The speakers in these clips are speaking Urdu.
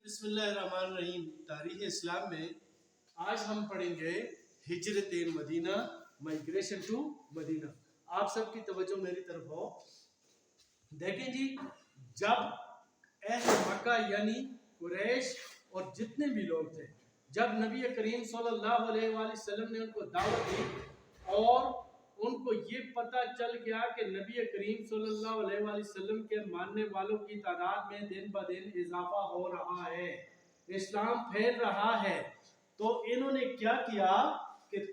بسم اللہ الرحمن الرحیم۔ تاریخ اسلام میں آج ہم پڑھیں گے ہجرت مدینہ، مائگریشن ٹو مدینہ۔ آپ سب کی توجہ میری طرف ہو۔ دیکھیں جی، جب اہل مکہ یعنی قریش اور جتنے بھی لوگ تھے، جب نبی کریم صلی اللہ علیہ وآلہ وسلم نے ان کو دعوت دی اور ان کو یہ پتہ چل گیا کہ نبی کریم صلی اللہ علیہ وآلہ وسلم کے ماننے والوں کی تعداد میں دن بہ دن اضافہ ہو رہا ہے، اسلام پھیل رہا ہے، تو انہوں نے کیا کیا کہ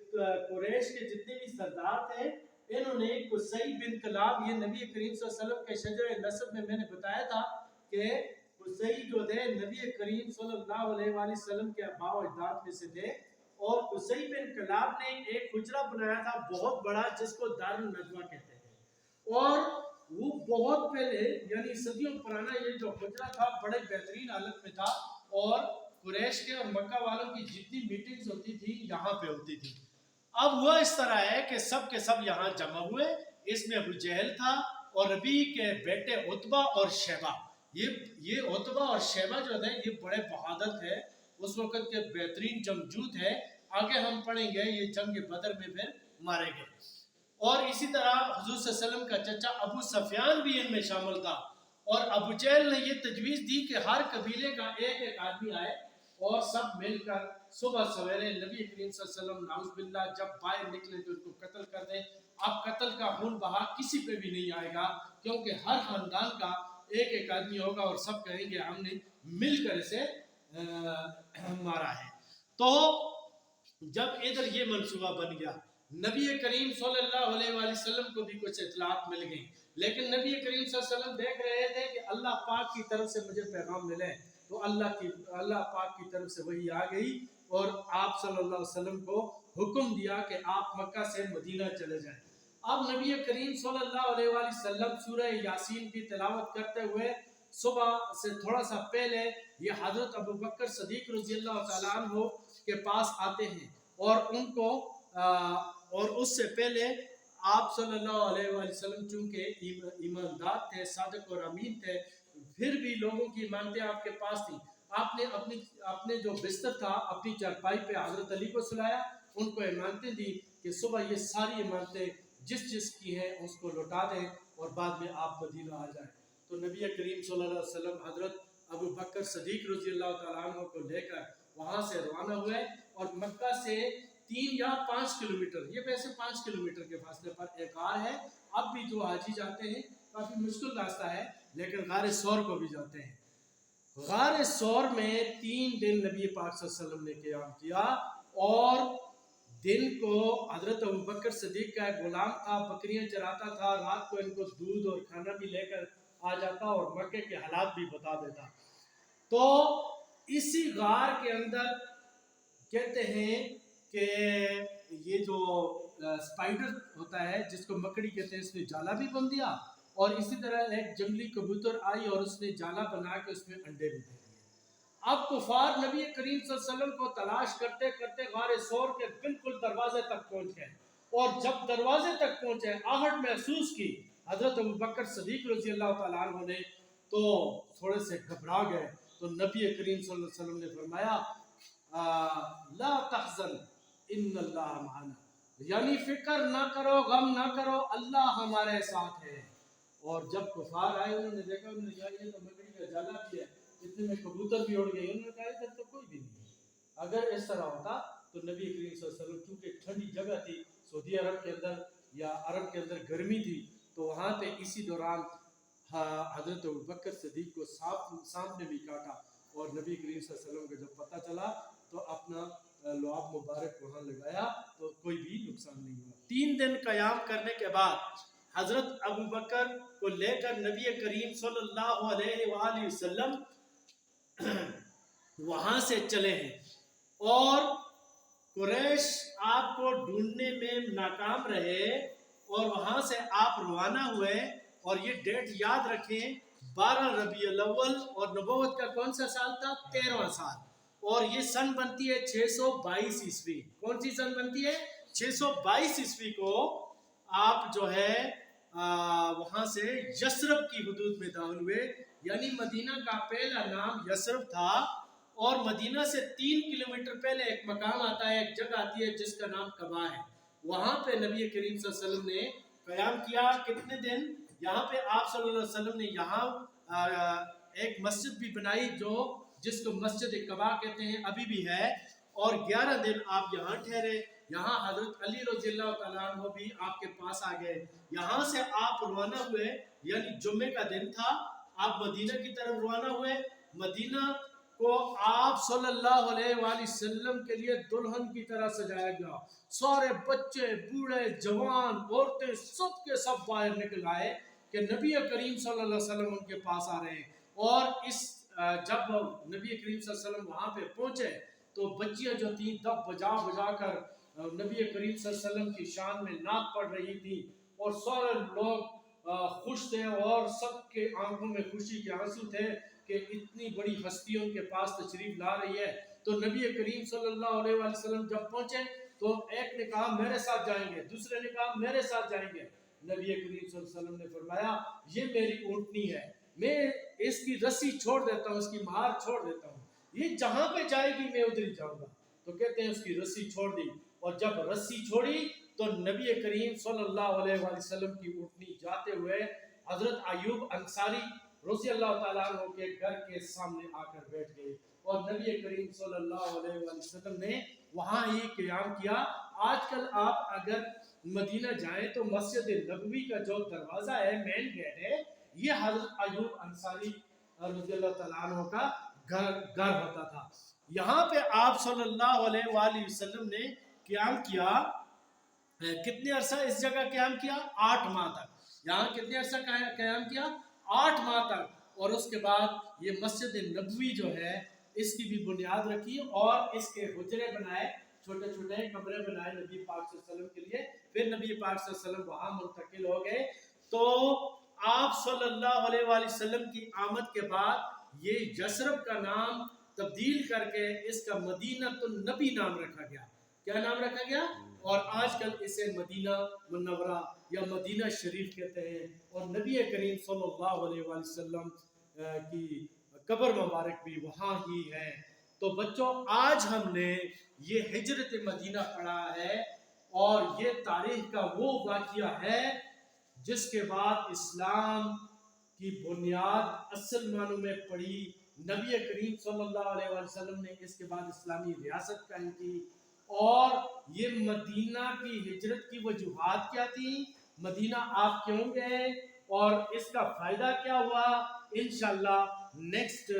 قریش کے جتنے بھی سردار تھے، انہوں نے قصی بن کلاب، یہ نبی کریم صلی اللہ علیہ وسلم کے شجر نسب میں نے بتایا تھا کہ قصی جو تھے نبی کریم صلی اللہ علیہ وآلہ وسلم کے آباء و اجداد میں سے تھے، اور قصی بن کلاب نے ایک حجرہ بنایا تھا بہت بڑا، جس کو دار الندوہ کہتے ہیں، اور وہ بہت پہلے یعنی صدیوں پرانا یہ جو حجرہ تھا بڑے بہترین حالت میں تھا، اور قریش کے اور مکہ والوں کی جتنی میٹنگز ہوتی تھی یہاں پہ ہوتی تھی۔ اب وہ اس طرح ہے کہ سب کے سب یہاں جمع ہوئے، اس میں ابو جہل تھا اور ربیع کے بیٹے عتبہ اور شیبہ۔ یہ عتبہ اور شیبہ جو تھے یہ بڑے بہادر تھے، اس وقت کے بہترین جنگجو تھے۔ آگے ہم پڑھیں گے یہ جنگ بدر میں پھر مارے گئے۔ اور اسی طرح حضور صلی اللہ علیہ وسلم کا چچا ابو سفیان بھی ان میں شامل تھا، اور ابو جہل نے یہ تجویز دی کہ ہر قبیلے کا ایک ایک آدمی آئے اور سب مل کر صبح سویرے نبی کریم صلی اللہ علیہ وسلم نعوذ باللہ جب باہر نکلے تو ان کو قتل کر دیں۔ اب قتل کا خون بہا کسی پہ بھی نہیں آئے گا، کیونکہ ہر خاندان کا ایک ایک آدمی ہوگا اور سب کہیں گے ہم نے مل کر اسے مارا ہے۔ تو جب ادھر یہ منصوبہ بن گیا، نبی کریم صلی اللہ علیہ وآلہ وسلم کو بھی کچھ اطلاعات مل گئیں، لیکن نبی کریم صلی اللہ علیہ وسلم دیکھ رہے تھے کہ اللہ پاک کی طرف سے مجھے پیغام ملے، تو اللہ پاک کی طرف سے وحی آ گئی اور آپ صلی اللہ علیہ وسلم کو حکم دیا کہ آپ مکہ سے مدینہ چلے جائیں۔ اب نبی کریم صلی اللہ علیہ وآلہ وسلم سورہ یاسین کی تلاوت کرتے ہوئے صبح سے تھوڑا سا پہلے یہ حضرت ابو بکر صدیق رضی اللہ تعالیٰ عنہ کے پاس آتے ہیں، اور ان کو اور اس سے پہلے آپ صلی اللہ علیہ وآلہ وسلم چونکہ ایماندار تھے، صادق اور امین تھے، پھر بھی لوگوں کی امانتیں آپ کے پاس تھیں۔ آپ نے اپنے جو بستر تھا اپنی چارپائی پہ حضرت علی کو سلایا، ان کو امانتیں دی کہ صبح یہ ساری امانتیں جس کی ہیں اس کو لوٹا دیں اور بعد میں آپ مدینہ آ جائیں۔ تو نبی کریم صلی اللہ علیہ وسلم حضرت ابو بکر صدیق رضی اللہ تعالیٰ عنہ کو لے کر وہاں سے روانہ ہوئے، اور مکہ سے 3 یا 5 کلومیٹر، یہ ویسے 5 کلومیٹر کے فاصلے پر ایک غار ہے۔ اب بھی جو حاجی جاتے ہیں کافی مشکل راستہ ہے، لیکن غار ثور کو بھی جاتے ہیں۔ غار ثور میں 3 دن نبی پاک صلی اللہ علیہ وسلم نے قیام کیا، اور دن کو حضرت ابو بکر صدیق کا ایک غلام تھا، بکریاں چراتا تھا، رات کو ان کو دودھ اور کھانا بھی لے کر آ جاتا اور مکے کے حالات بھی بتا دیتا۔ تو اسی غار کے اندر کہتے ہیں کہ یہ جو سپائڈر ہوتا ہے جس کو مکڑی کہتے ہیں، اس نے جالا بھی بن دیا، اور اسی طرح ایک جنگلی کبوتر آئی اور اس نے جالا بنا کے اس میں انڈے بھی دے دیے۔ اب کفار نبی کریم صلی اللہ علیہ وسلم کو تلاش کرتے کرتے غار ثور کے بالکل دروازے تک پہنچ گئے، اور جب دروازے تک پہنچے آہٹ محسوس کی حضرت ابو بکر صدیق رضی اللہ تعالیٰ عنہ نے، تو تھوڑے سے گھبرا گئے۔ تو نبی کریم صلی اللہ علیہ وسلم نے فرمایا لا تحزن ان اللہ معنا، یعنی فکر نہ کرو، غم نہ کرو، اللہ ہمارے ساتھ ہے۔ اور جب کفار آئے انہوں نے دیکھا، انہوں نے کہا یہ تو مکڑی کا جالا بھی ہے، اتنے میں کبوتر بھی اڑ گئے، انہوں نے کہا ادھر تو کوئی بھی نہیں ہے۔ اگر اس طرح ہوتا تو نبی کریم صلی اللہ علیہ وسلم چونکہ ٹھنڈی جگہ تھی، سعودی عرب کے اندر یا عرب کے اندر گرمی تھی، تو وہاں پہ اسی دوران حضرت ابو بکر صدیق کو سانپ نے بھی کاٹا، اور نبی کریم صلی اللہ علیہ وسلم کو جب پتہ چلا تو اپنا لعاب مبارک وہاں لگایا، تو کوئی بھی نقصان نہیں ہوا۔ 3 دن قیام کرنے کے بعد حضرت ابو بکر کو لے کر نبی کریم صلی اللہ علیہ وآلہ وسلم وہاں سے چلے ہیں، اور قریش آپ کو ڈھونڈنے میں ناکام رہے، اور وہاں سے آپ روانہ ہوئے، اور یہ ڈیٹ یاد رکھیں 12 ربیع الاول، اور نبوت کا کون سا سال تھا؟ 13واں سال، اور یہ سن بنتی ہے 622 عیسوی۔ کون سی سن بنتی ہے؟ 622 عیسوی کو آپ جو ہے وہاں سے یثرب کی حدود میں داخل ہوئے، یعنی مدینہ کا پہلا نام یثرب تھا، اور مدینہ سے 3 کلومیٹر پہلے ایک مقام آتا ہے، ایک جگہ آتی ہے جس کا نام قبا ہے. وہاں پہ نبی کریم صلی اللہ علیہ وسلم نے قیام کیا. کتنے دن؟ یہاں پہ آپ صلی اللہ علیہ وسلم نے یہاں ایک مسجد بھی بنائی جو جس کو مسجد قبا کہتے ہیں، ابھی بھی ہے. اور 11 دن آپ یہاں ٹھہرے. یہاں حضرت علی رضی اللہ تعالیٰ عنہ بھی آپ کے پاس آ گئے. یہاں سے آپ روانہ ہوئے، یعنی جمعے کا دن تھا، آپ مدینہ کی طرف روانہ ہوئے. مدینہ کو آپ صلی اللہ علیہ وآلہ وسلم کے لیے دلہن کی طرح سجایا گیا. سارے بچے، بوڑھے، جوان، عورتیں سب کے سب باہر نکل آئے کہ نبی کریم صلی اللہ علیہ وسلم ان کے پاس آ رہے ہیں. اور جب نبی کریم صلی اللہ علیہ وسلم وہاں پہ پہنچے تو بچیاں جو تھیں دب بجا بجا کر نبی کریم صلی اللہ علیہ وسلم کی شان میں نعت پڑھ رہی تھی. اور سارے لوگ خوش تھے اور سب کے آنکھوں میں خوشی کے آنسو تھے کہ اتنی بڑی ہستیوں کے پاس تشریف لا رہی ہے. تو نبی کریم صلی اللہ علیہ وآلہ وسلم جب پہنچے تو ایک نے کہا میرے ساتھ جائیں گے، دوسرے نے کہا میرے ساتھ جائیں گے. نبی کریم صلی اللہ علیہ وسلم نے فرمایا یہ میری اونٹنی ہے، میں اس کی رسی چھوڑ دیتا ہوں، اس کی مہار چھوڑ دیتا ہوں، یہ جہاں پہ جائے گی میں ادھر ہی جاؤں گا. تو کہتے ہیں اس کی رسی چھوڑ دی. اور جب رسی چھوڑی تو نبی کریم صلی اللہ علیہ وآلہ وسلم کی اونٹنی جاتے ہوئے حضرت ایوب انصاری رضی اللہ تعالیٰ عنہ کے گھر کے سامنے آ کر بیٹھ گئی. اور نبی کریم صلی اللہ علیہ وآلہ وسلم نے وہاں ہی قیام کیا. آج کل آپ اگر مدینہ جائیں تو مسجد نبوی کا جو دروازہ ہے، مین گیٹ ہے، یہ حضرت ایوب انصاری رضی اللہ تعالیٰ عنہ کا گھر ہوتا تھا. یہاں پہ آپ صلی اللہ علیہ وآلہ وسلم نے قیام کیا. کتنے عرصہ اس جگہ قیام کیا؟ 8 ماہ تک. یہاں کتنے عرصہ قیام کیا؟ 8 ماہ تک. اور اس کے بعد یہ مسجد نبوی جو ہے اس کی بھی بنیاد رکھی اور اس کے حجرے بنائے، چھوٹے چھوٹے کمرے بنائے نبی پاک صلی اللہ علیہ وسلم کے لیے. پھر نبی پاک صلی اللہ علیہ وسلم وہاں منتقل ہو گئے. تو آپ صلی اللہ علیہ وآلہ وسلم کی آمد کے بعد یہ یثرب کا نام تبدیل کر کے اس کا مدینہ النبی نام رکھا گیا. کیا نام رکھا گیا؟ اور آج کل اسے مدینہ منورہ یا مدینہ شریف کہتے ہیں. اور نبی کریم صلی اللہ علیہ وآلہ وسلم کی قبر مبارک بھی وہاں ہی ہے. تو بچوں آج ہم نے یہ ہجرت مدینہ پڑھا ہے اور یہ تاریخ کا وہ واقعہ ہے جس کے بعد اسلام کی بنیاد اصل معنوں میں پڑی. نبی کریم صلی اللہ علیہ وآلہ وسلم نے اس کے بعد اسلامی ریاست قائم کی. اور یہ مدینہ کی ہجرت کی وجوہات کیا تھی، مدینہ آپ کیوں گئے اور اس کا فائدہ کیا ہوا، انشاءاللہ نیکسٹ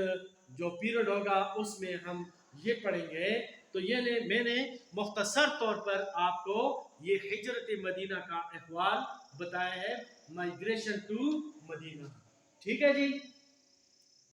جو پیریڈ ہوگا اس میں ہم یہ پڑھیں گے. تو یہ میں نے مختصر طور پر آپ کو یہ ہجرت مدینہ کا احوال بتایا ہے، مائیگریشن ٹو مدینہ. ٹھیک ہے جی.